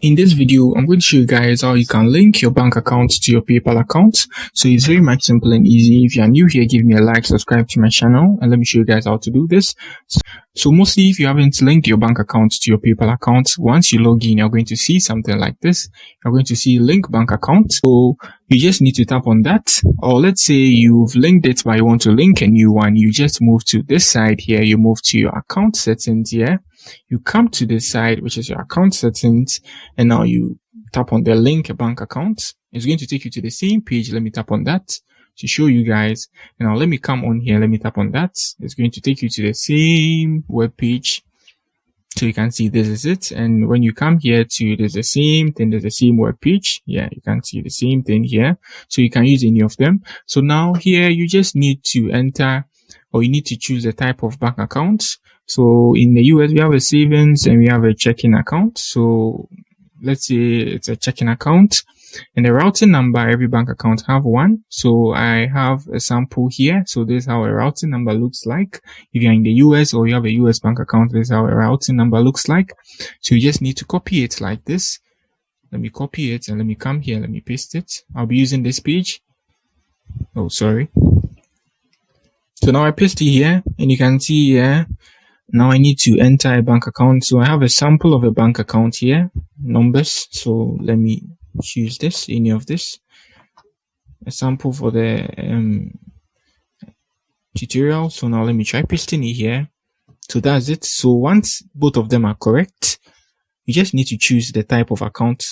In this video, I'm going to show you guys how you can link your bank account to your PayPal account. So it's very much simple and easy. If you are new here, give me a like, subscribe to my channel, and let me show you guys how to do this. So mostly if you haven't linked your bank account to your PayPal account, once you log in, you're going to see something like this. You're going to see link bank account. So you just need to tap on that. Or let's say you've linked it, but you want to link a new one. You just move to this side here. You move to your account settings here. You come to this side, which is your account settings, and now you tap on the link a bank account. It's going to take you to the same page. Let me tap on that to show you guys. And now let me come on here. Let me tap on that. It's going to take you to the same web page. So you can see this is it. And when you come here to, there's the same thing. There's the same web page. Yeah, you can see the same thing here. So you can use any of them. So now here you just need to enter, or you need to choose the type of bank account. So in the US, we have a savings and we have a checking account. So let's say it's a checking account, and the routing number, every bank account have one. So I have a sample here. So this is how a routing number looks like. If you're in the US or you have a US bank account, this is how a routing number looks like. So you just need to copy it like this. Let me copy it and let me come here. Let me paste it. I'll be using this page. Oh, sorry. So now I paste it here, and you can see here. Now I need to enter a bank account. So I have a sample of a bank account here, numbers. So let me choose this, any of this, a sample for the tutorial. So now let me try pasting it here. So that's it. So once both of them are correct, you just need to choose the type of account.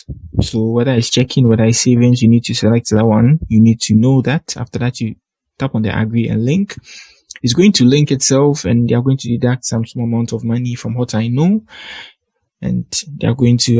So whether it's checking, whether it's savings, you need to select that one. You need to know that. After that, you tap on the agree and link. It's going to link itself, and they are going to deduct some small amount of money from what I know. And they are going to,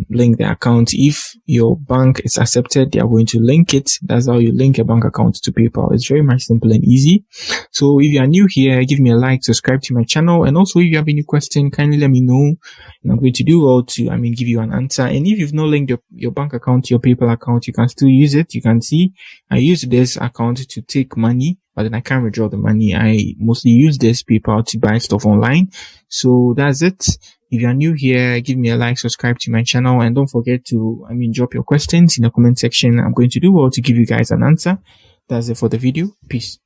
link the account. If your bank is accepted, they are going to link it. That's how you link a bank account to PayPal. It's very much simple and easy. So if you are new here, give me a like, subscribe to my channel. And also if you have any question, kindly let me know. And I'm going to do well to, give you an answer. And if you've not linked your bank account to your PayPal account, you can still use it. You can see I use this account to take money, but then I can't withdraw the money. I mostly use this PayPal to buy stuff online. So that's it. If you are new here, give me a like, subscribe to my channel, and don't forget to, drop your questions in the comment section. I'm going to do well to give you guys an answer. That's it for the video. Peace.